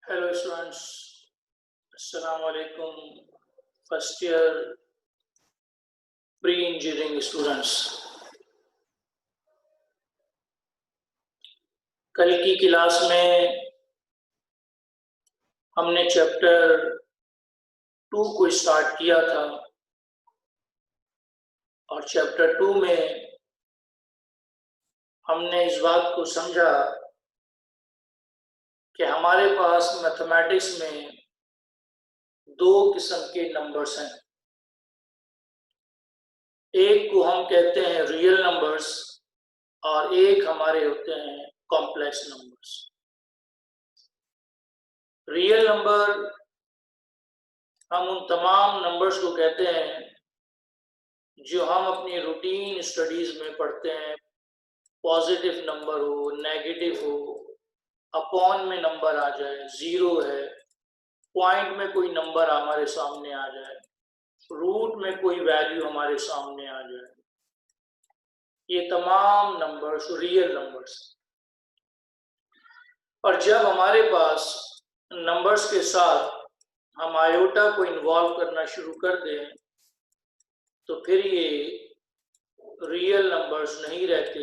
Hello students, Assalamu alaikum. First year pre-engineering students. कल की class में हमने चैप्टर 2 को स्टार्ट किया था और चैप्टर 2 में हमने इस बात को समझा कि हमारे पास मैथमेटिक्स में दो किस्म के नंबर्स हैं। एक को हम कहते हैं रियल नंबर्स और एक हमारे होते हैं कॉम्प्लेक्स नंबर्स। रियल नंबर हम उन तमाम नंबर्स को कहते हैं जो हम अपनी रूटीन स्टडीज में पढ़ते हैं। पॉजिटिव नंबर हो, नेगेटिव हो, अपॉन में नंबर आ जाए, जीरो है, पॉइंट में कोई नंबर हमारे सामने आ जाए, रूट में कोई वैल्यू हमारे सामने आ जाए, ये तमाम नंबर्स रियल नंबर्स। और जब हमारे पास नंबर्स के साथ हम आयोटा को इन्वॉल्व करना शुरू कर दें तो फिर ये रियल नंबर्स नहीं रहते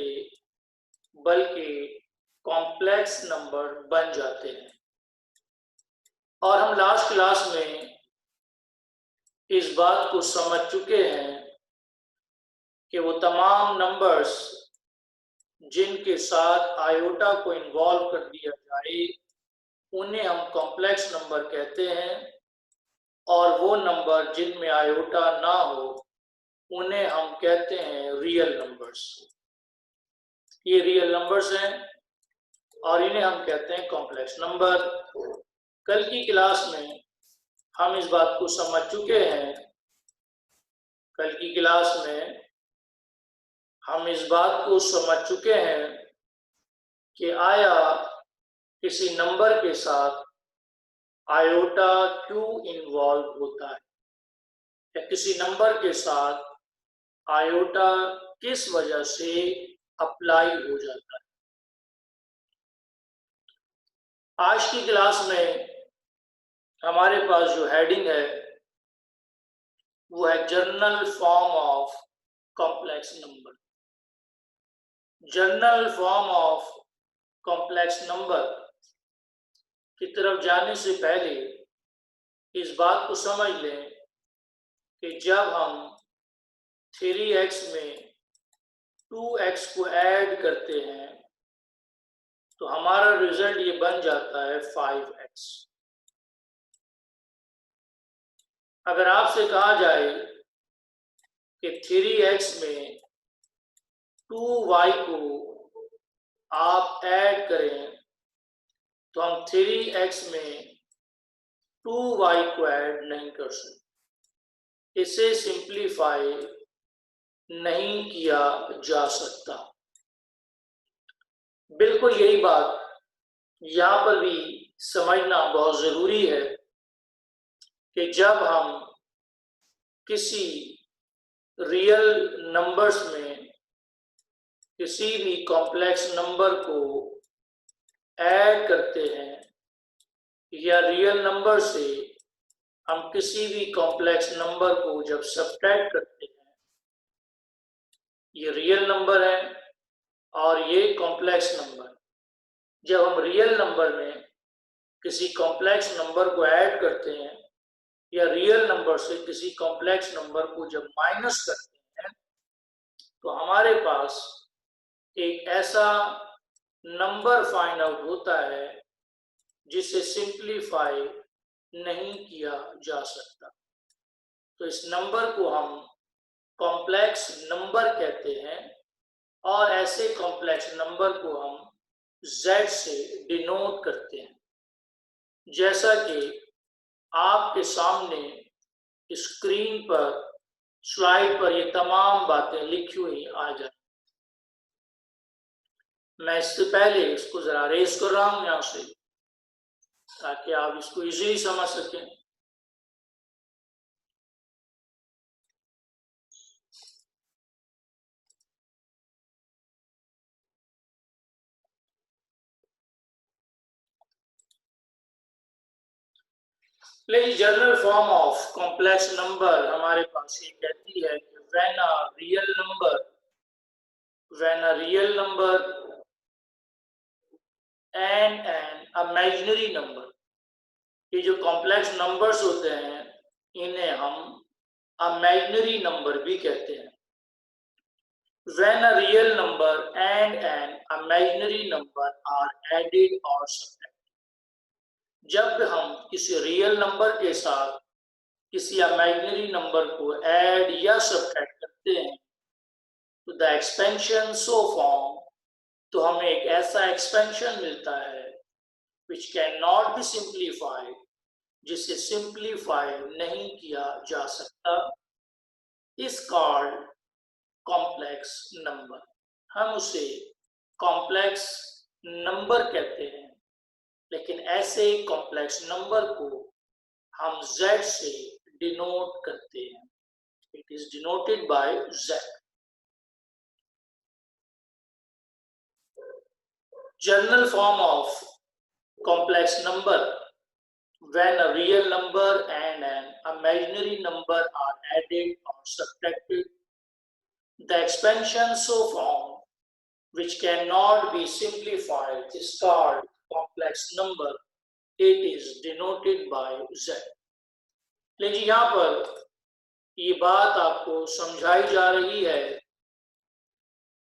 बल्कि कॉम्प्लेक्स नंबर बन जाते हैं। और हम लास्ट क्लास में इस बात को समझ चुके हैं कि वो तमाम नंबर्स जिनके साथ आयोटा को इन्वॉल्व कर दिया जाए उन्हें हम कॉम्प्लेक्स नंबर कहते हैं, और वो नंबर जिनमें आयोटा ना हो उन्हें हम कहते हैं रियल नंबर्स। ये रियल नंबर्स हैं और इन्हें हम कहते हैं कॉम्प्लेक्स नंबर। कल की क्लास में हम इस बात को समझ चुके हैं कल की क्लास में हम इस बात को समझ चुके हैं कि आया किसी नंबर के साथ आयोटा क्यों इन्वॉल्व होता है, या किसी नंबर के साथ आयोटा किस वजह से अप्लाई हो जाता है। आज की क्लास में हमारे पास जो हेडिंग है वो है general form of complex number. General form of complex number की तरफ जाने से पहले इस बात को समझ लें कि जब हम 3x में 2x को ऐड करते हैं तो हमारा रिजल्ट ये बन जाता है 5x। अगर आपसे कहा जाए कि 3x में 2y को आप ऐड करें तो हम 3x में 2y को ऐड नहीं कर सकते, इसे सिंप्लीफाई नहीं किया जा सकता। बिल्कुल यही बात यहाँ पर भी समझना बहुत जरूरी है कि जब हम किसी रियल नंबर्स में किसी भी कॉम्प्लेक्स नंबर को ऐड करते हैं या रियल नंबर से हम किसी भी कॉम्प्लेक्स नंबर को जब सब्ट्रैक्ट करते हैं, ये रियल नंबर है और ये कॉम्प्लेक्स नंबर। जब हम रियल नंबर में किसी कॉम्प्लेक्स नंबर को ऐड करते हैं या रियल नंबर से किसी कॉम्प्लेक्स नंबर को जब माइनस करते हैं तो हमारे पास एक ऐसा नंबर फाइंड आउट होता है जिसे सिंप्लीफाई नहीं किया जा सकता। तो इस नंबर को हम कॉम्प्लेक्स नंबर कहते हैं और ऐसे कॉम्प्लेक्स नंबर को हम Z से डिनोट करते हैं। जैसा कि आपके सामने स्क्रीन पर स्लाइड पर ये तमाम बातें लिखी हुई आ जाए। मैं इससे पहले इसको जरा रेस कर रहा हूं यहां से ताकि आप इसको इजीली समझ सकें। लेकिन general form of complex number हमारे पास ये कहती है कि when a real number and an imaginary number, ये जो कॉम्प्लेक्स नंबर्स होते हैं इन्हें हम इमेजिनरी नंबर भी कहते हैं। When a real number and an imaginary number are added or subtracted, जब हम किसी रियल नंबर के साथ किसी इमेजिनरी नंबर को ऐड या सब्ट्रैक्ट करते हैं तो द एक्सपेंशन सो फॉर्म, तो हमें एक ऐसा एक्सपेंशन मिलता है which can not be simplified, जिसे सिंप्लीफाई नहीं किया जा सकता, इज कॉल्ड कॉम्प्लेक्स नंबर। हम उसे कॉम्प्लेक्स नंबर कहते हैं, लेकिन ऐसे कॉम्प्लेक्स नंबर को हम z से डिनोट करते हैं। It is denoted by z। General form of complex number when a real number and an imaginary number are added or subtracted, the expansion so formed which cannot be simplified is called complex number. It is denoted by z। लेकिन यहाँ पर ये बात आपको समझाई जा रही है,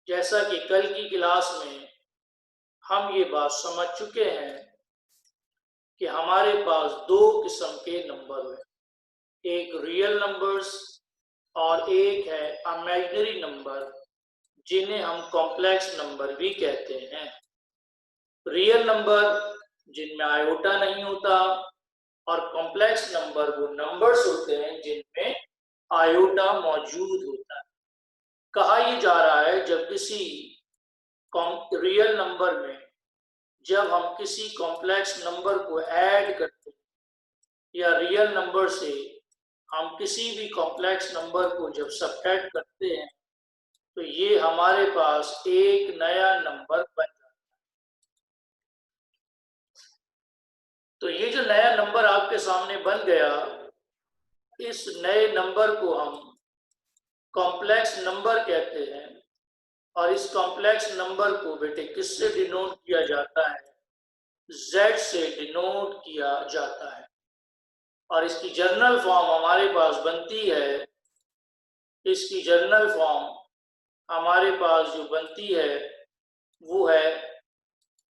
जैसा कि कल की क्लास में हम ये बात समझ चुके हैं कि हमारे पास दो किस्म के नंबर हैं, एक रियल नंबर्स और एक है इमेजिनरी नंबर, जिन्हें हम कॉम्प्लेक्स नंबर भी कहते हैं। रियल नंबर जिनमें आयोटा नहीं होता और कॉम्प्लेक्स नंबर वो नंबर्स होते हैं जिनमें आयोटा मौजूद होता है। कहा यह जा रहा है जब किसी रियल नंबर में जब हम किसी कॉम्प्लेक्स नंबर को ऐड करते हैं या रियल नंबर से हम किसी भी कॉम्प्लेक्स नंबर को जब सब्ट्रैक्ट करते हैं तो ये हमारे पास एक नया नंबर बन जाता है। तो ये जो नया नंबर आपके सामने बन गया, इस नए नंबर को हम कॉम्प्लेक्स नंबर कहते हैं। और इस कॉम्प्लेक्स नंबर को बेटे किससे डिनोट किया जाता है? z से डिनोट किया जाता है। और इसकी जर्नल फॉर्म हमारे पास बनती है, इसकी जर्नल फॉर्म हमारे पास जो बनती है वो है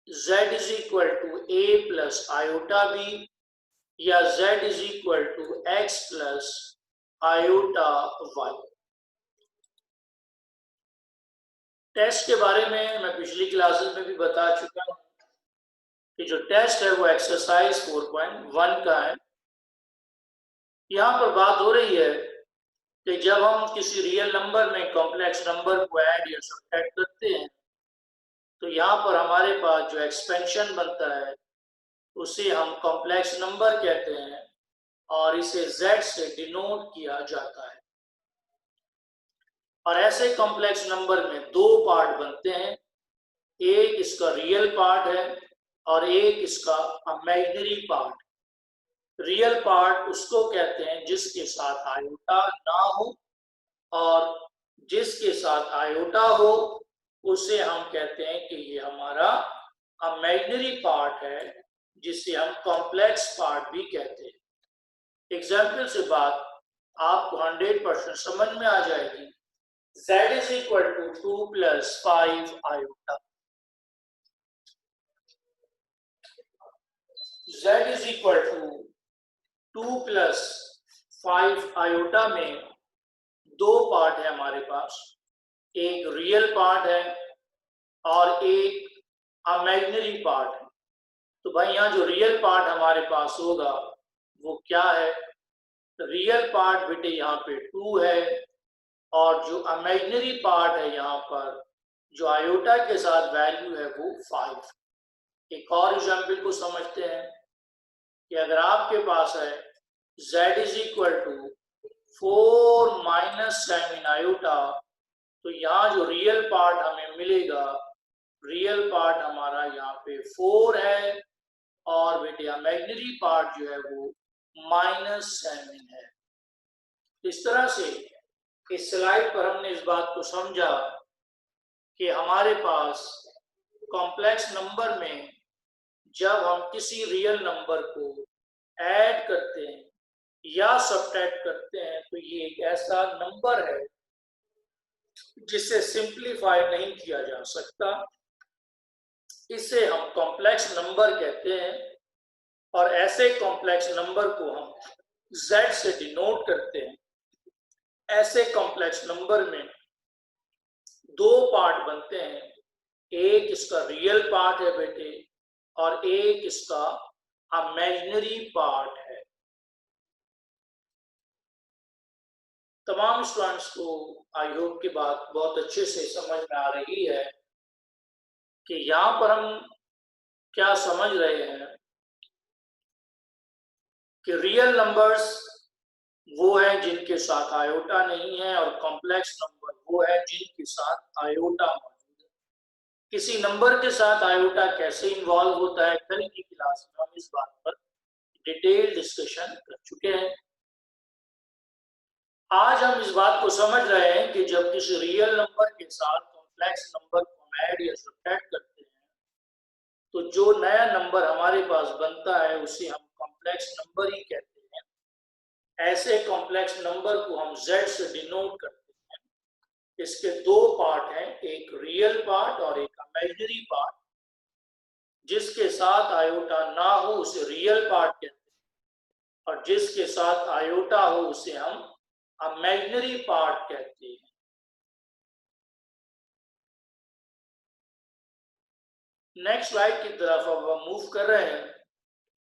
z is equal to a plus iota B या z is equal to x plus iota y। Test के बारे में मैं पिछली क्लासेस में भी बता चुका हूं कि जो टेस्ट है वो एक्सरसाइज 4.1 का है। यहाँ पर बात हो रही है कि जब हम किसी रियल नंबर में कॉम्प्लेक्स नंबर को ऐड या सब्ट्रैक्ट करते हैं तो यहाँ पर हमारे पास जो एक्सपेंशन बनता है उसे हम कॉम्प्लेक्स नंबर कहते हैं और इसे z से डिनोट किया जाता है। और ऐसे कॉम्प्लेक्स नंबर में दो पार्ट बनते हैं, एक इसका रियल पार्ट है और एक इसका इमेजिनरी पार्ट। रियल पार्ट उसको कहते हैं जिसके साथ आयोटा ना हो, और जिसके साथ आयोटा हो उसे हम कहते हैं कि ये हमारा इमेजिनरी पार्ट है, जिसे हम कॉम्प्लेक्स पार्ट भी कहते हैं। एग्जाम्पल से बात आपको 100% समझ में आ जाएगी। z is equal to 2 plus 5 iota। z is equal to 2 plus 5 iota में दो पार्ट है हमारे पास, एक रियल पार्ट है और एक इमेजिनरी पार्ट है। तो भाई यहाँ जो रियल पार्ट हमारे पास होगा वो क्या है? रियल पार्ट बेटे यहाँ पे 2 है और जो इमेजिनरी पार्ट है यहाँ पर जो आयोटा के साथ वैल्यू है वो 5। एक और एग्जाम्पल को समझते हैं कि अगर आपके पास है z is equal to 4 minus 7 iota, तो यहाँ जो रियल पार्ट हमें मिलेगा, रियल पार्ट हमारा यहाँ पे 4 है और बेटे इमेजिनरी पार्ट जो है वो -7 है। इस तरह से इस स्लाइड पर हमने इस बात को समझा कि हमारे पास कॉम्प्लेक्स नंबर में जब हम किसी रियल नंबर को ऐड करते हैं या सब्ट्रैक्ट करते हैं तो ये एक ऐसा नंबर है जिसे सिंप्लीफाई नहीं किया जा सकता। इसे हम कॉम्प्लेक्स नंबर कहते हैं और ऐसे कॉम्प्लेक्स नंबर को हम z से डिनोट करते हैं। ऐसे कॉम्प्लेक्स नंबर में दो पार्ट बनते हैं, एक इसका रियल पार्ट है बेटे और एक इसका इमेजिनरी पार्ट है। तमाम स्टूडेंट्स को आई होप की बात बहुत अच्छे से समझ में आ रही है कि यहां पर हम क्या समझ रहे हैं कि रियल नंबर्स वो हैं जिनके साथ आयोटा नहीं है और कॉम्प्लेक्स नंबर वो है जिनके साथ आयोटा मौजूद है। किसी नंबर के साथ आयोटा कैसे इन्वॉल्व होता है, कल की क्लास में हम इस बात पर डिटेल डिस्कशन कर चुके हैं। आज हम इस बात को समझ रहे हैं कि जब किसी रियल नंबर के साथ कॉम्प्लेक्स नंबर को ऐड या सब्ट्रैक्ट करते हैं तो जो नया नंबर हमारे पास बनता है उसे हम कॉम्प्लेक्स नंबर ही कहते हैं। ऐसे कॉम्प्लेक्स नंबर को हम z से डिनोट करते हैं। इसके दो पार्ट हैं, एक रियल पार्ट और एक इमेजिनरी पार्ट। जिसके साथ आयोटा ना हो उसे रियल पार्ट कहते हैं और जिसके साथ आयोटा हो उसे हम इमेजिनरी पार्ट कहते हैं। नेक्स्ट स्लाइड की तरफ अब हम मूव कर रहे हैं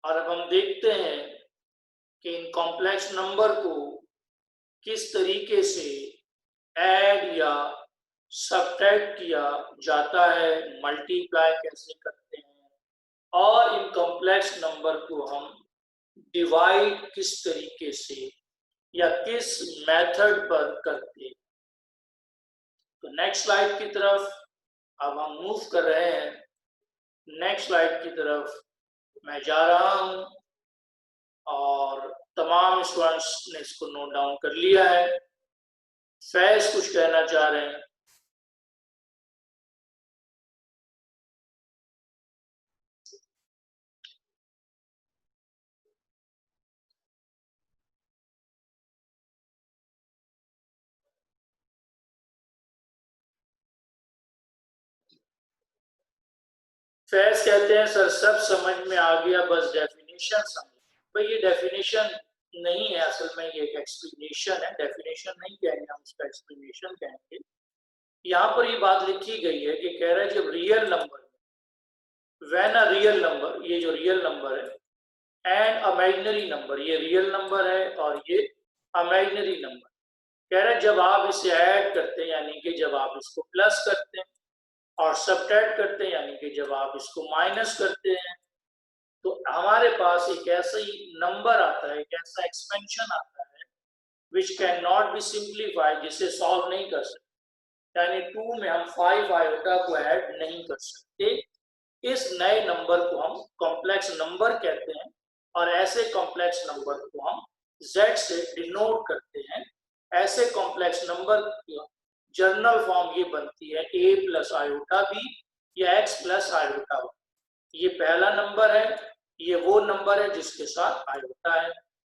और अब हम देखते हैं कि इन कॉम्प्लेक्स नंबर को किस तरीके से ऐड या सब्ट्रैक्ट किया जाता है, मल्टीप्लाई कैसे करते हैं और इन कॉम्प्लेक्स नंबर को हम डिवाइड किस तरीके से या किस मेथड पर करते हैं। तो नेक्स्ट स्लाइड की तरफ अब हम मूव कर रहे हैं। नेक्स्ट स्लाइड की तरफ मैं जा रहा हूं और तमाम स्टूडेंट्स ने इसको नोट डाउन कर लिया है। फैज कुछ कहना चाह रहे हैं। फैज कहते हैं सर सब समझ में आ गया, बस डेफिनेशन समझ। भाई ये डेफिनेशन नहीं है, असल में ये एक एक्सप्लेनेशन है। डेफिनेशन नहीं कहेंगे हम, उसका एक्सप्लेनेशन कहेंगे। यहाँ पर ये बात लिखी गई है कि कह रहा है जब real number, when a real number, ये जो रियल नंबर है एंड इमेजिनरी नंबर, ये रियल नंबर है और ये इमेजिनरी नंबर, कह रहा है जब आप इसे ऐड करते हैं यानी कि जब आप इसको प्लस करते हैं और सब्ट्रैक्ट करते हैं यानी कि जब आप इसको माइनस करते हैं तो हमारे पास एक ऐसा ही नंबर आता है, एक ऐसा एक्सपेंशन आता है which can not be simplified, जिसे सॉल्व नहीं कर सकते। यानी 2 में हम 5 आयोटा को ऐड नहीं कर सकते। इस नए नंबर को हम कॉम्प्लेक्स नंबर कहते हैं और ऐसे कॉम्प्लेक्स नंबर को हम z से डिनोट करते हैं। ऐसे कॉम्प्लेक्स नंबर की जर्नल फॉर्म ये बनती है a प्लस आयोटा b या x प्लस आयोटा b। ये पहला नंबर है, ये वो नंबर है जिसके साथ आयोटा है।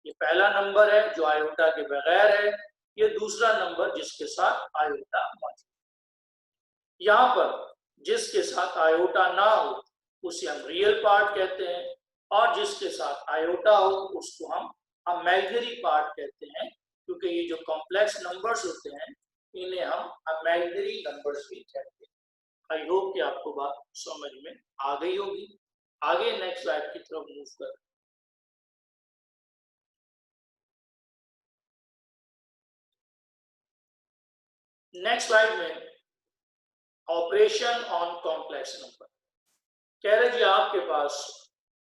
ये पहला नंबर है जो आयोटा के बगैर है, ये दूसरा नंबर जिसके साथ आयोटा मौजूद है। यहाँ पर जिसके साथ आयोटा ना हो उसे हम रियल पार्ट कहते हैं और जिसके साथ आयोटा हो उसको हम इमेजिनरी पार्ट कहते हैं, क्योंकि ये जो कॉम्प्लेक्स नंबर्स होते हैं इन्हें हम इमेजिनरी नंबर्स भी कहते हैं। आई होप कि आपको बात समझ में आ गई होगी। आगे नेक्स्ट स्लाइड की तरफ मूव कर। नेक्स्ट स्लाइड में ऑपरेशन ऑन कॉम्प्लेक्स नंबर कह रहे जी आपके पास,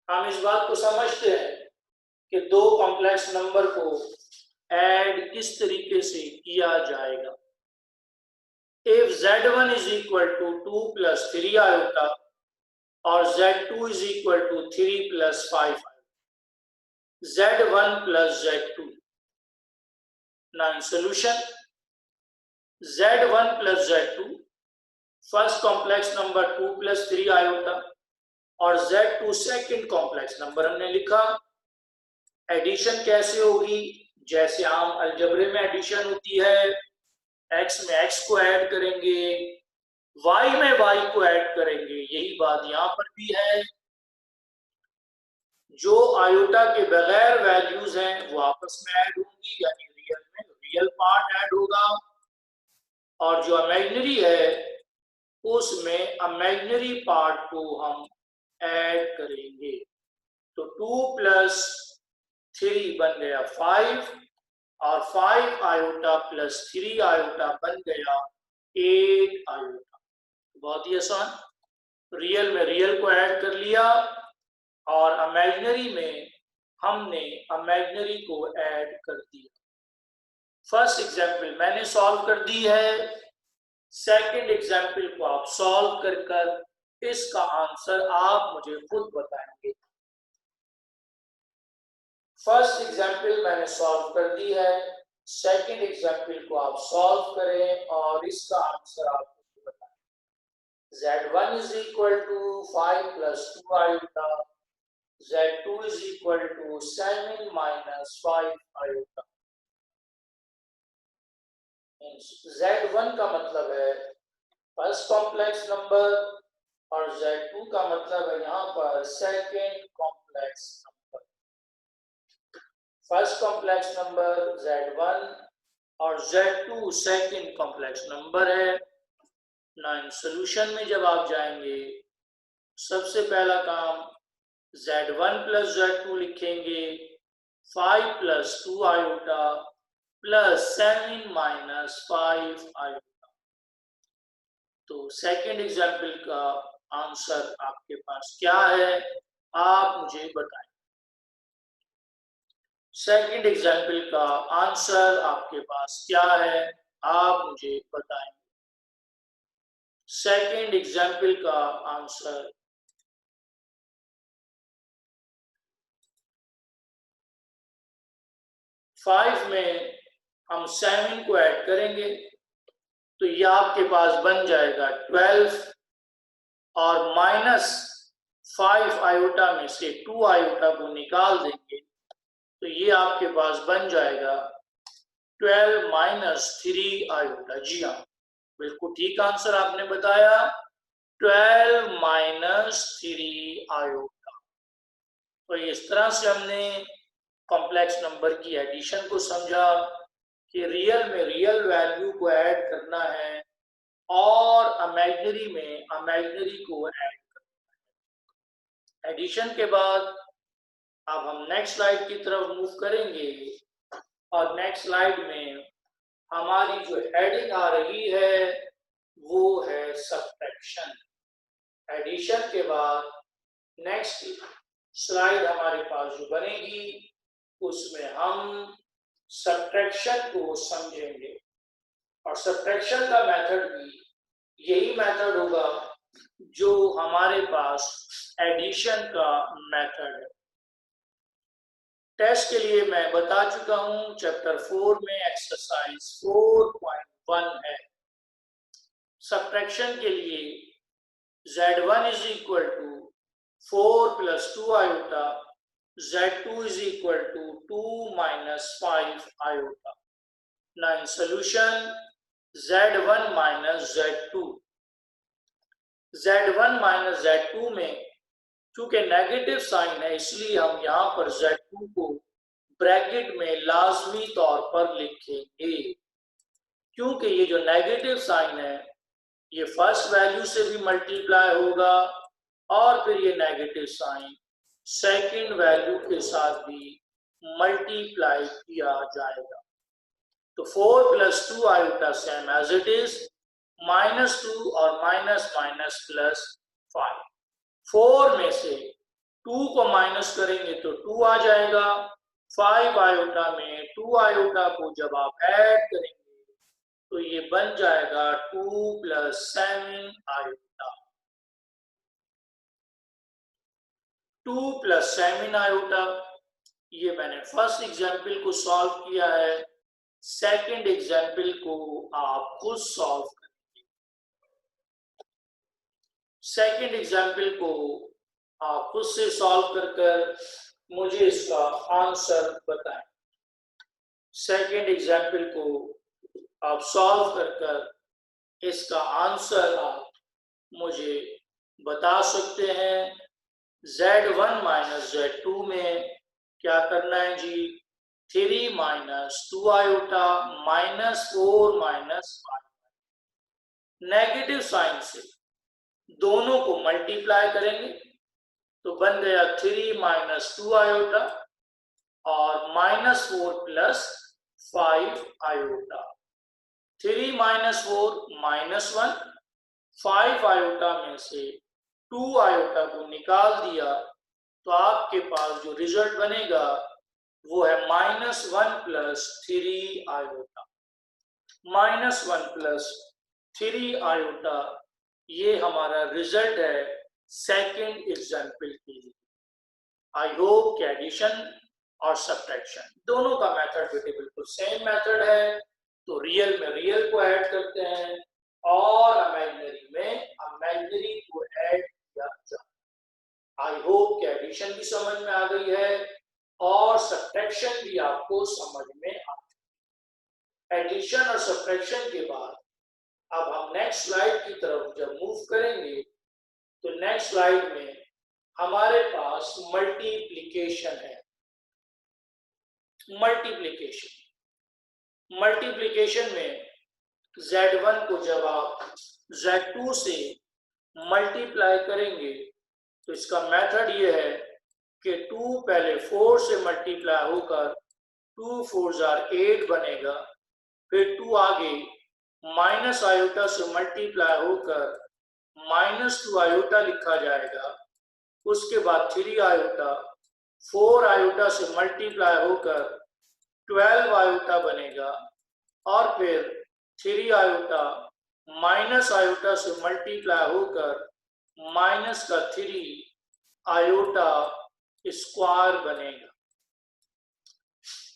हम इस बात को समझते हैं कि दो कॉम्प्लेक्स नंबर को ऐड किस तरीके से किया जाएगा। If z1 is equal to 2 plus 3 iota और z2 is equal to 3 plus 5 z1 plus z2. Now in solution, z1 plus z2, first complex number 2 plus 3 iota और z2 सेकंड कॉम्प्लेक्स नंबर हमने लिखा। Addition कैसे होगी? जैसे आम अलजबरे में addition होती है, x में x को ऐड करेंगे, y में y को ऐड करेंगे। यही बात यहां पर भी है। जो आयोटा के बगैर वैल्यूज हैं वो आपस में ऐड होंगी, यानी रियल में रियल पार्ट ऐड होगा, और जो इमेजिनरी है उसमें इमेजिनरी पार्ट को हम ऐड करेंगे। तो 2 plus 3 बन गया 5 और 5 आयोटा प्लस 3 आयोटा बन गया 8 आयोटा। बहुत ही आसान। रियल में रियल को ऐड कर लिया और इमेजिनरी में हमने इमेजिनरी को ऐड कर दिया। फर्स्ट एग्जाम्पल मैंने सॉल्व कर दी है। सेकंड एग्जाम्पल को आप सॉल्व कर इसका आंसर आप मुझे खुद बताएंगे। फर्स्ट एग्जाम्पल मैंने सॉल्व कर दी है, सेकंड एग्जाम्पल को आप सॉल्व करें और इसका आंसर आप मुझे बताएं। z1 is equal to 5 plus 2 iota, z2 is equal to 7 minus 5 iota। z1 का मतलब है फर्स्ट कॉम्प्लेक्स नंबर और z2 का मतलब है यहाँ पर second complex number. First complex number z1 और z2 सेकंड कॉम्प्लेक्स नंबर है। ना इन सॉल्यूशन में जब आप जाएंगे, सबसे पहला काम z1 plus z2 लिखेंगे, 5 plus 2 iota plus 7 minus 5 iota. तो सेकंड एग्जाम्पल का आंसर आपके पास क्या है, आप मुझे बताएं। सेकंड एग्जाम्पल का आंसर आपके पास क्या है, आप मुझे बताएं। सेकंड एग्जाम्पल का आंसर फाइव में हम 7 को ऐड करेंगे तो ये आपके पास बन जाएगा 12 और माइनस 5 आयोटा में से 2 आयोटा को निकाल देंगे तो ये आपके पास बन जाएगा 12 माइनस 3 आयोटा। जी हाँ, बिल्कुल ठीक आंसर आपने बताया, 12 माइनस 3 आयोटा। तो इस तरह से हमने कॉम्प्लेक्स नंबर की एडिशन को समझा कि रियल में रियल वैल्यू को ऐड करना है और इमेजिनरी में इमेजिनरी को ऐड करना है। एडिशन के बाद अब हम नेक्स्ट स्लाइड की तरफ मूव करेंगे और नेक्स्ट स्लाइड में हमारी जो हेडिंग आ रही है वो है सब्ट्रैक्शन। एडिशन के बाद नेक्स्ट स्लाइड हमारे पास जो बनेगी उसमें हम सब्ट्रैक्शन को समझेंगे और सब्ट्रैक्शन का मेथड भी यही मेथड होगा जो हमारे पास एडिशन का मेथड है। टेस्ट के लिए मैं बता चुका हूं, चैप्टर 4 में एक्सरसाइज 4.1 है। सब्ट्रैक्शन के लिए z1 is equal to 4 plus 2 iota, z2 is equal to 2 minus 5 iota. Now in solution, z1 minus z2, z1 minus z2 में चूंकि नेगेटिव साइन है इसलिए हम यहाँ पर z2 को ब्रैकेट में लाजमी तौर पर लिखेंगे, क्योंकि ये जो नेगेटिव साइन है ये फर्स्ट वैल्यू से भी मल्टीप्लाई होगा और फिर ये नेगेटिव साइन सेकंड वैल्यू के साथ भी मल्टीप्लाई किया जाएगा। तो 4 plus 2 iota same as it is, -2 और माइनस माइनस प्लस 5। 4 में से 2 को माइनस करेंगे तो 2 आ जाएगा। 5 आयोटा में 2 आयोटा को जब आप ऐड करेंगे तो ये बन जाएगा 2 plus 7 आयोटा। 2 plus 7 आयोटा ये मैंने फर्स्ट एग्जाम्पल को सॉल्व किया है। सेकंड एग्जाम्पल को आप खुद सॉल्व करेंगे। सेकंड एग्जाम्पल को आप खुद से सॉल्व कर कर मुझे इसका आंसर बताएं। सेकंड एग्जाम्पल को आप सॉल्व कर कर इसका आंसर आप मुझे बता सकते हैं। Z1 माइनस Z2 में क्या करना है जी? 3 minus 2 iota minus 4 minus 5। Negative sign से दोनों को मल्टीप्लाई करेंगे तो बन गया 3 माइनस 2 आयोटा और minus 4 plus 5 iota. 3 minus 4 minus 1, 5 iota में से 2 आयोटा को निकाल दिया तो आपके पास जो रिजल्ट बनेगा वो है -1 प्लस 3 आयोटा। -1 प्लस 3 आयोटा ये हमारा रिजल्ट है सेकंड एग्जाम्पल के लिए। आई होप कि एडिशन और सब्ट्रैक्शन दोनों का मेथड बिल्कुल सेम मेथड है। तो रियल में रियल को ऐड करते हैं और इमेजिनरी में इमेजिनरी को ऐड किया जाता है। आई होप कि एडिशन भी समझ में आ गई है और सब्ट्रैक्शन भी आपको समझ में आ गई। एडिशन और सब्ट्रैक्शन के बाद अब हम नेक्स्ट स्लाइड की तरफ जब मूव करेंगे तो नेक्स्ट स्लाइड में हमारे पास मल्टीप्लिकेशन है। मल्टीप्लिकेशन में Z1 को जब आप Z2 से मल्टीप्लाई करेंगे तो इसका मेथड ये है कि 2 पहले 4 से मल्टीप्लाई होकर 2 4 8 बनेगा, फिर 2 आगे माइनस आयोटा से मल्टीप्लाई होकर -2 आयोटा लिखा जाएगा। उसके बाद 3 आयोटा 4 आयोटा से मल्टीप्लाई होकर 12 आयोटा बनेगा और फिर 3 आयोटा माइनस आयोटा से मल्टीप्लाई होकर -3 आयोटा स्क्वायर बनेगा।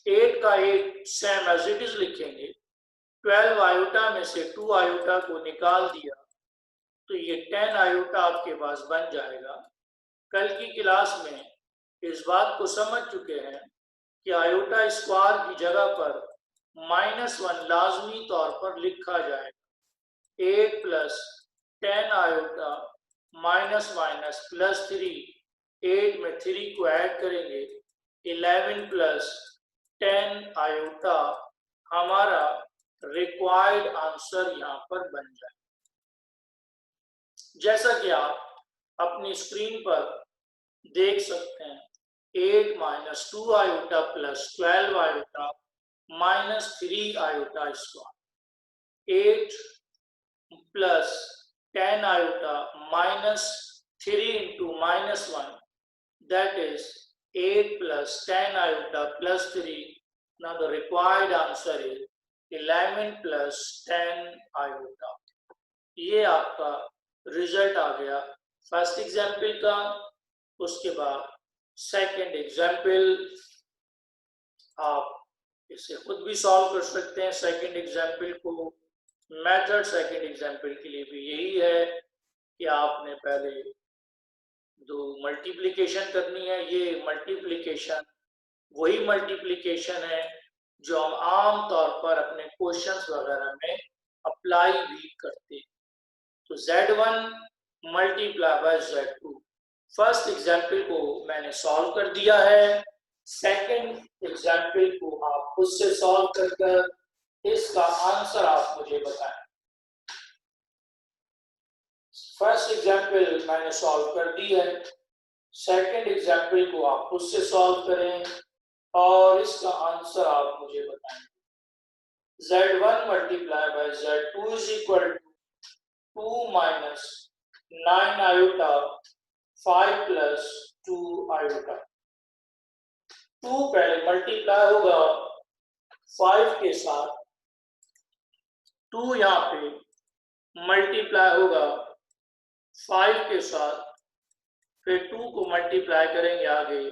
8 का 8 सेम एज इट इज लिखेंगे। 12 आयोटा में से 2 आयोटा को निकाल दिया तो ये 10 आयोटा आपके पास बन जाएगा। कल की क्लास में इस बात को समझ चुके हैं कि आयोटा स्क्वायर की जगह पर -1 लाजमी तौर पर लिखा जाएगा। 8 plus 10 iota minus minus plus 3, 8 में 3 को ऐड करेंगे 11 प्लस 10 आयोटा हमारा रिक्वायर्ड आंसर यहाँ पर बन जाए। जैसा कि आप अपनी स्क्रीन पर देख सकते हैं 8 minus 2 iota plus 12 iota -3 iota square. 8 plus 10 iota minus 3 into -1, that is 8 plus 10 iota plus 3. Now the required answer is 11 plus 10 iota. ये आपका रिजल्ट आ गया फर्स्ट एग्जाम्पल का। उसके बाद सेकंड एग्जाम्पल आप इसे खुद भी सॉल्व कर सकते हैं। सेकंड एग्जाम्पल को मेथड सेकंड एग्जाम्पल के लिए भी यही है कि आपने पहले जो मल्टीप्लिकेशन करनी है, ये मल्टीप्लिकेशन वही मल्टीप्लिकेशन है जो हम आम तौर पर अपने क्वेश्चंस वगैरह में अप्लाई भी करते हैं। तो Z1 multiply by Z2 first example को मैंने सॉल्व कर दिया है। सेकंड एग्जाम्पल को आप खुद से सॉल्व कर इसका आंसर आप मुझे बताएं। फर्स्ट एग्जाम्पल मैंने सॉल्व कर दी है, सेकंड एग्जाम्पल को आप खुद से सॉल्व करें और इसका आंसर आप मुझे बताएं। Z1 multiply by Z2 is equal to 2 minus 9 iota 5 plus 2 iota. 2 पहले मल्टीप्लाई होगा 5 के साथ, 2 यहाँ पे मल्टीप्लाई होगा 5 के साथ, फिर 2 को मल्टीप्लाई करेंगे आगे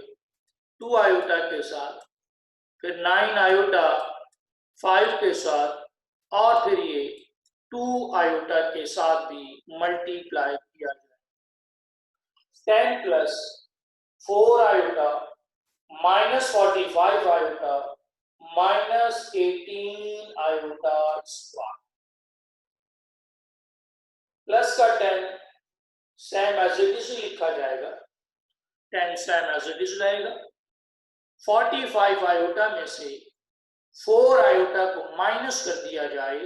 2 आयोटा के साथ, फिर 9 आयोटा 5 के साथ, और फिर ये 2 आयोटा के साथ भी मल्टीप्लाई किया जाए। 10 plus 4 iota minus 45 iota minus 18 iota square, plus का 10 सेम एज इट इज लिखा जाएगा, 10 सेम एज इट इज रहेगा। 45 आयोटा में से 4 आयोटा को माइनस कर दिया जाए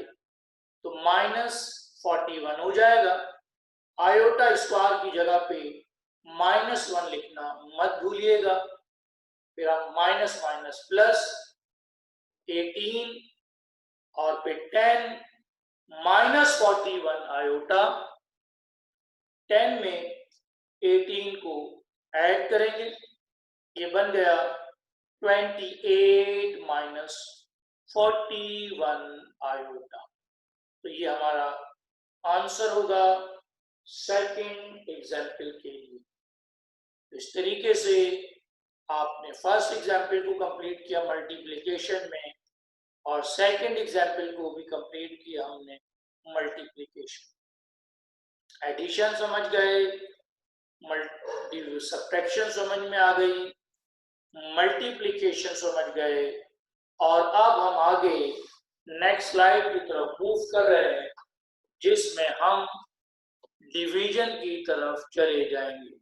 तो माइनस 41 हो जाएगा। आयोटा स्क्वायर की जगह पे -1 लिखना मत भूलिएगा। फिर हम माइनस माइनस प्लस 18 और फिर 10 माइनस 41 आयोटा, 10 में 18 को ऐड करेंगे, ये बन गया 28 माइनस 41 आयोटा। तो ये हमारा आंसर होगा सेकंड एग्जाम्पल के लिए। इस तरीके से आपने फर्स्ट एग्जाम्पल को कंप्लीट किया मल्टीप्लिकेशन में, और सेकंड एग्जाम्पल को भी कंप्लीट किया हमने मल्टीप्लिकेशन। एडिशन समझ गए, सब्ट्रैक्शन समझ में आ गई, मल्टीप्लिकेशन समझ गए, और अब हम आगे नेक्स्ट स्लाइड की तरफ मूव कर रहे हैं, जिसमें हम डिवीजन की तरफ चले जाएंगे।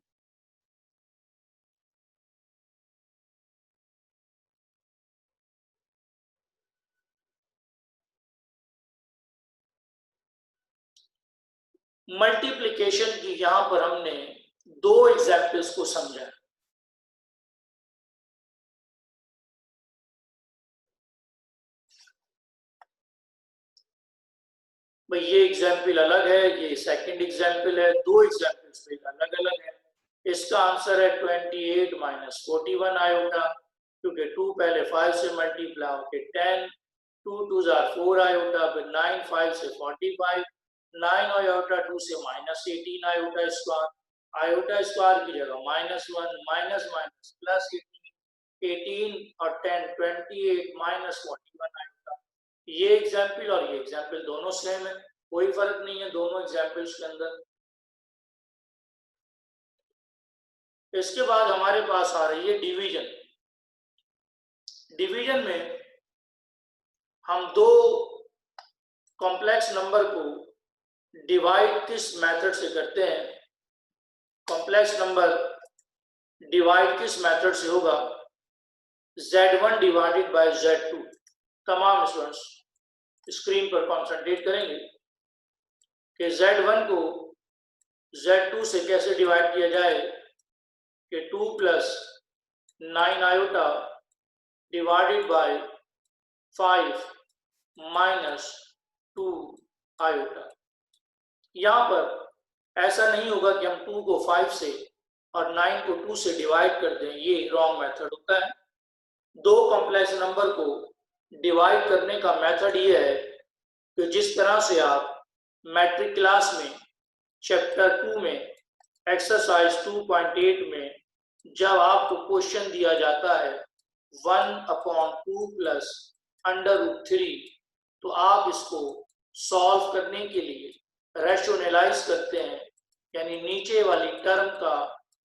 मल्टीप्लिकेशन की यहां पर हमने दो एग्जाम्पल्स को समझा। भाई ये एग्जाम्पल अलग है, ये सेकंड एग्जाम्पल है, दो एग्जाम्पल्स में अलग अलग है। इसका आंसर है 28 माइनस 41 आयोटा, क्योंकि 2 पहले 5 से मल्टीप्लाई होके 10, 2 2 4 आयोटा, फिर 9 5 से 45, 9 आयोटा 2 से minus 18 iota square, iota square की जगह -1 माइनस माइनस प्लस 18 और 10 28 माइनस 41 आयोटा। ये एग्जाम्पल और ये एग्जाम्पल दोनों सेम है, कोई फर्क नहीं है दोनों एग्जाम्पल्स के अंदर। इसके बाद हमारे पास आ रही है डिवीजन। डिवीजन में हम दो कॉम्प्लेक्स नंबर को डिवाइड किस मेथड से करते हैं? कॉम्प्लेक्स नंबर डिवाइड किस मेथड से होगा? Z1 divided by Z2। तमाम स्टूडेंट्स स्क्रीन पर कॉन्सेंट्रेट करेंगे कि Z1 को Z2 से कैसे डिवाइड किया जाए, कि 2 plus 9 iota divided by 5 minus 2 iota. यहां पर ऐसा नहीं होगा कि हम 2 को 5 से और 9 को 2 से डिवाइड कर दें, ये रॉन्ग मेथड होता है। दो कॉम्प्लेक्स नंबर को डिवाइड करने का मेथड ये है कि जिस तरह से आप मैट्रिक क्लास में चैप्टर 2 में एक्सरसाइज 2.8 में जब आपको क्वेश्चन दिया जाता है 1/2 प्लस √3, तो आप इसको सॉल्व करने के लिए रैशनलाइज करते हैं, यानी नीचे वाली टर्म का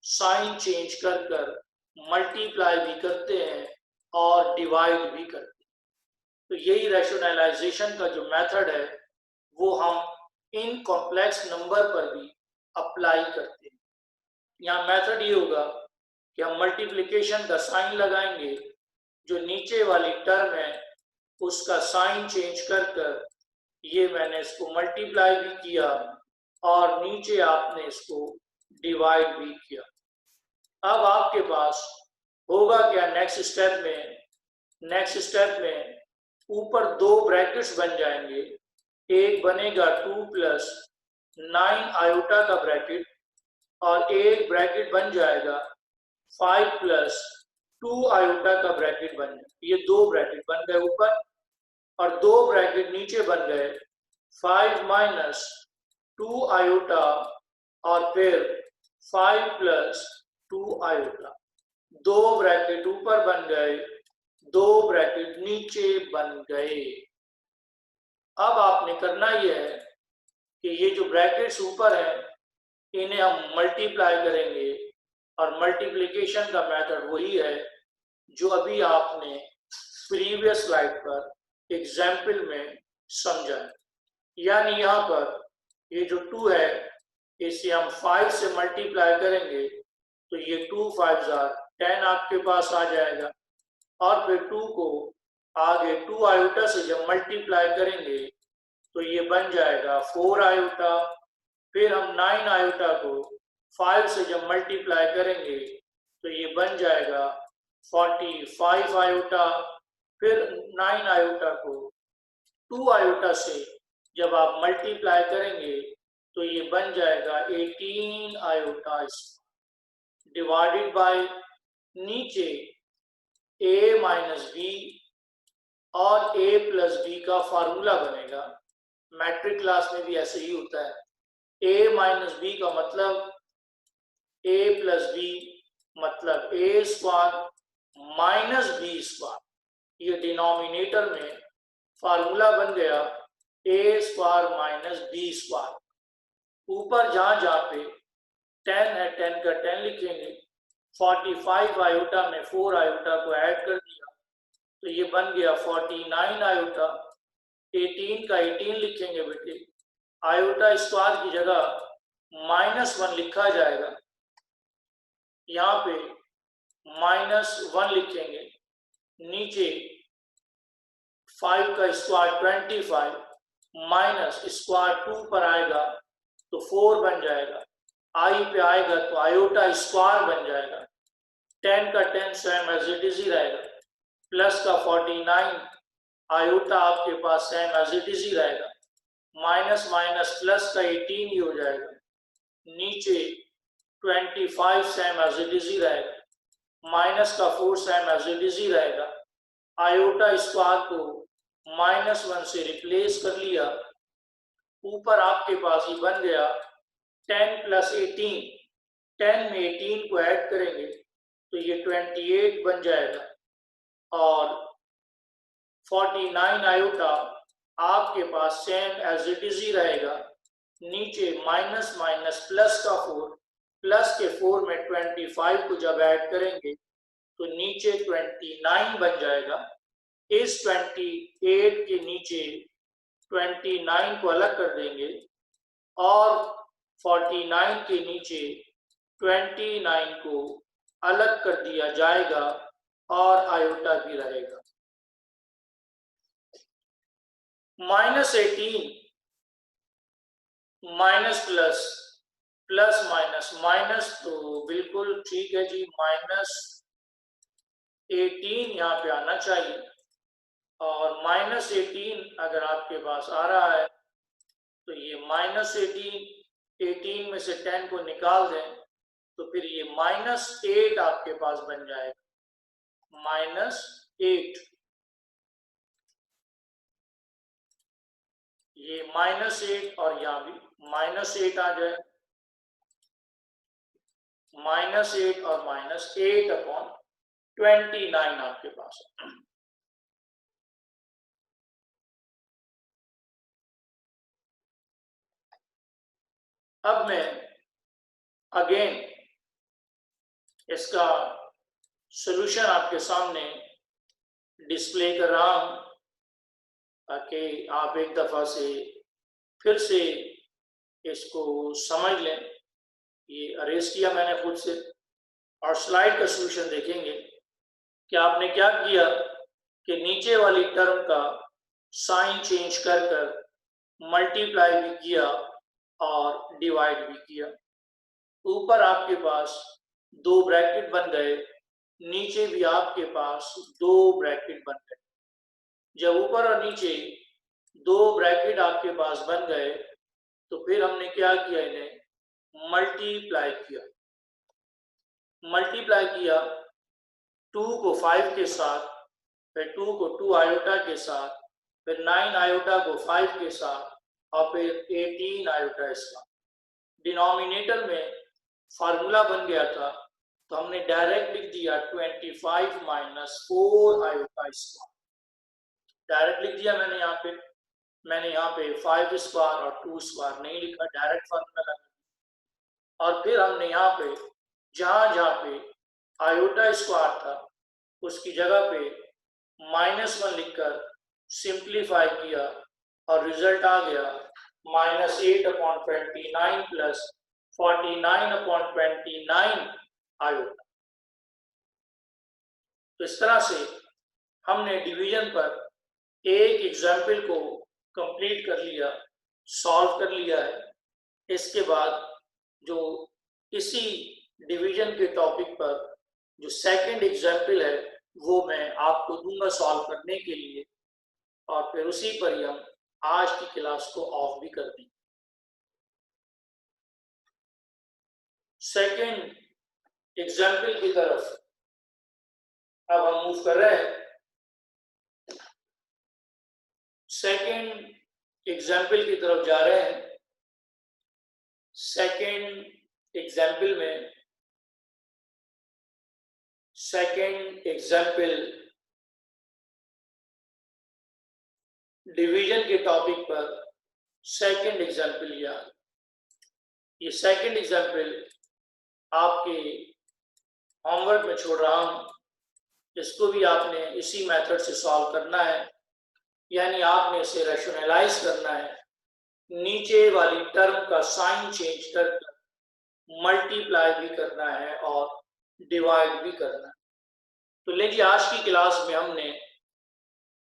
साइन चेंज कर कर मल्टीप्लाई भी करते हैं और डिवाइड भी करते हैं। तो यही रैशनलाइजेशन का जो मेथड है वो हम इन कॉम्प्लेक्स नंबर पर भी अप्लाई करते हैं। यहाँ मेथड ये होगा कि हम मल्टीप्लिकेशन का साइन लगाएंगे, जो नीचे वाली टर्म है उसका साइन चेंज कर कर, ये मैंने इसको मल्टीप्लाई भी किया और नीचे आपने इसको डिवाइड भी किया। अब आपके पास होगा क्या नेक्स्ट स्टेप में? नेक्स्ट स्टेप में ऊपर दो ब्रैकेट्स बन जाएंगे, एक बनेगा 2 प्लस 9 आयोटा का ब्रैकेट, और एक ब्रैकेट बन जाएगा 5 प्लस 2 आयोटा का ब्रैकेट बन जाए। ये दो ब्रैकेट बन गए ऊपर, और दो ब्रैकेट नीचे बन गए 5 माइनस 2 आयोटा और फिर 5 प्लस 2 आयोटा। दो ब्रैकेट ऊपर बन गए, दो ब्रैकेट नीचे बन गए। अब आपने करना यह है कि ये जो ब्रैकेट्स ऊपर हैं इन्हें हम मल्टीप्लाई करेंगे, और मल्टीप्लिकेशन का मेथड वही है जो अभी आपने प्रीवियस स्लाइड पर एग्जाम्पल में समझा है। यानी यहाँ पर ये जो 2 है इसे हम 5 से मल्टीप्लाई करेंगे तो ये 2 5 10 आपके पास आ जाएगा, और फिर 2 को आगे 2 आयोटा से जब मल्टीप्लाई करेंगे तो ये बन जाएगा 4 आयोटा। फिर हम 9 आयोटा को 5 से जब मल्टीप्लाई करेंगे तो ये बन जाएगा 45 आयोटा। फिर 9 आयोटा को 2 आयोटा से जब आप मल्टीप्लाई करेंगे तो ये बन जाएगा 18 आयोटा डिवाइडेड बाय नीचे a माइनस बी और a प्लस बी का फार्मूला बनेगा। मैट्रिक क्लास में भी ऐसे ही होता है। a माइनस बी का मतलब a प्लस बी मतलब a square minus B square. ये डिनोमिनेटर में फार्मूला बन गया a square minus B square. ऊपर जहां जहां पे 10 है 10 का 10 लिखेंगे, 45 आयोटा में 4 आयोटा को ऐड कर दिया तो ये बन गया 49 आयोटा। 18 का 18 लिखेंगे बेटे, आयोटा स्क्वायर की जगह -1 लिखा जाएगा, यहाँ पे -1 लिखेंगे। नीचे 5 का स्क्वायर 25 माइनस स्क्वायर 2 पर आएगा तो 4 बन जाएगा, आई पे आएगा तो आयोटा स्क्वायर बन जाएगा। 10 का 10 सेम एज इट इज ही रहेगा, प्लस का 49 आयोटा आपके पास सेम एज इट इज ही रहेगा, माइनस माइनस प्लस का 18 ही हो जाएगा। नीचे 25 सेम एज इट इज ही रहेगा, माइनस का 4 सेम एज इट इज ही रहेगा। आयोटा स्क्वायर को -1 से रिप्लेस कर लिया, ऊपर आपके पास ही बन गया 10 प्लस 18। 10 में 18 को ऐड करेंगे तो ये 28 बन जाएगा, और 49 आयोटा आपके पास सेम एज इट इज ही रहेगा। नीचे माइनस माइनस प्लस का 4, प्लस के 4 में 25 को जब ऐड करेंगे तो नीचे 29 बन जाएगा। इस 28 के नीचे 29 को अलग कर देंगे और 49 के नीचे 29 को अलग कर दिया जाएगा और आयोटा भी रहेगा। -18 minus plus, plus minus minus, तो बिल्कुल ठीक है जी, -18 यहाँ पे आना चाहिए। और -18 अगर आपके पास आ रहा है तो ये -18, 18 में से 10 को निकाल दें तो फिर ये -8 आपके पास बन जाएगा, -8। ये -8 और यहाँ भी -8 आ जाए, -8 और -8 अपॉन 29 आपके पास है। अब मैं अगेन इसका सॉल्यूशन आपके सामने डिस्प्ले कर रहा हूं ताकि आप एक दफा से फिर से इसको समझ लें। ये अरेज किया मैंने खुद से, और स्लाइड का सॉल्यूशन देखेंगे कि आपने क्या किया कि नीचे वाली टर्म का साइन चेंज कर कर मल्टीप्लाई भी किया और डिवाइड भी किया। ऊपर आपके पास 2 ब्रैकेट बन गए, नीचे भी आपके पास 2 ब्रैकेट बन गए। जब ऊपर और नीचे 2 ब्रैकेट आपके पास बन गए तो फिर हमने क्या किया, इन्हें मल्टीप्लाई किया। मल्टीप्लाई किया 2 को 5 के साथ, फिर 2 को 2 आयोटा के साथ, फिर 9 आयोटा को 5 के साथ, और फिर 18 आयोटा इसका। डिनोमिनेटर में फार्मूला बन गया था तो हमने डायरेक्ट लिख दिया 25 माइनस 4 आयोटा स्क्वायर, डायरेक्ट लिख दिया मैंने यहाँ पे 5 स्क्वायर और 2 स्क्वायर नहीं लिखा, डायरेक्ट फार्मूला लगा। और फिर हमने यहाँ पे जहां पे आयोटा स्क्वायर था उसकी जगह पे -1 लिखकर सिंप्लीफाई किया और रिजल्ट आ गया -8/29 प्लस 49/29 आयोटा। तो इस तरह से हमने डिवीजन पर एक एग्जाम्पल को कंप्लीट कर लिया, सॉल्व कर लिया है। इसके बाद जो इसी डिवीजन के टॉपिक पर जो सेकंड एग्जाम्पल है वो मैं आपको दूंगा सॉल्व करने के लिए, और फिर उसी पर ही हम आज की क्लास को ऑफ भी कर देंगे। सेकंड एग्जाम्पल की तरफ अब हम मूव कर रहे हैं। सेकंड एग्जाम्पल की तरफ जा रहे हैं। सेकंड एग्जाम्पल डिवीजन के टॉपिक पर सेकंड एग्जाम्पल लिया। ये सेकंड एग्जाम्पल आपके होमवर्क में छोड़ रहा हूं, इसको भी आपने इसी मेथड से सॉल्व करना है, यानी आपने इसे रैशनलाइज करना है, नीचे वाली टर्म का साइन चेंज करके मल्टीप्लाई भी करना है और डिवाइड भी करना है। तो लीजिए, आज की क्लास में हमने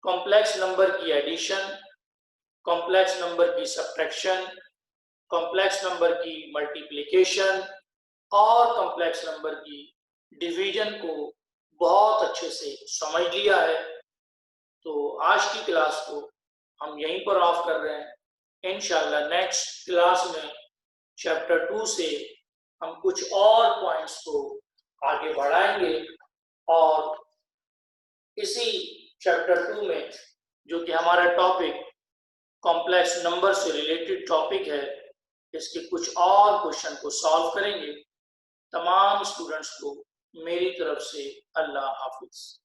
कॉम्प्लेक्स नंबर की एडिशन, कॉम्प्लेक्स नंबर की सब्ट्रैक्शन, कॉम्प्लेक्स नंबर की मल्टीप्लिकेशन और कॉम्प्लेक्स नंबर की डिवीजन को बहुत अच्छे से समझ लिया है। तो आज की क्लास को हम यहीं पर ऑफ कर रहे हैं। इंशाल्लाह नेक्स्ट क्लास में चैप्टर 2 से हम कुछ और पॉइंट्स को आगे बढ़ाएंगे, और इसी चैप्टर 2 में जो कि हमारा टॉपिक कॉम्प्लेक्स नंबर से रिलेटेड टॉपिक है, इसके कुछ और क्वेश्चन को सॉल्व करेंगे। तमाम स्टूडेंट्स को मेरी तरफ से अल्लाह हाफिज।